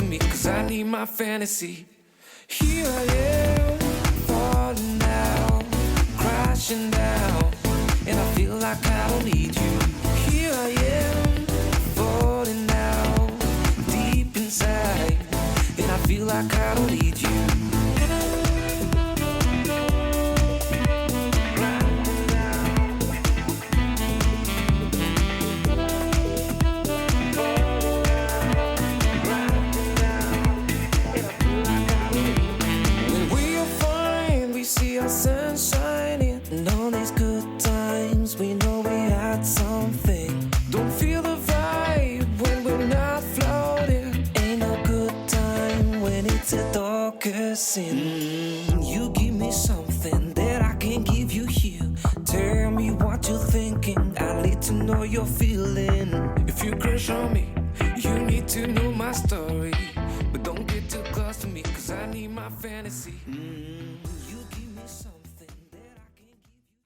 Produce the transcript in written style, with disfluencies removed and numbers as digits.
to me, 'cause I need my fantasy. Here I am, falling down, crashing down, and I feel like I don't need you. Here I am, falling down, deep inside, and I feel like I don't need you. Sun shining and all these good times, we know we had something. Don't feel the vibe when we're not floating. Ain't no good time when it's the darkest sin. You give me something that I can't give you here. Tell me what you're thinking, I need to know you're feeling. If you crush on me, you need to know my story. But don't get too close to me, 'cause I need my fantasy.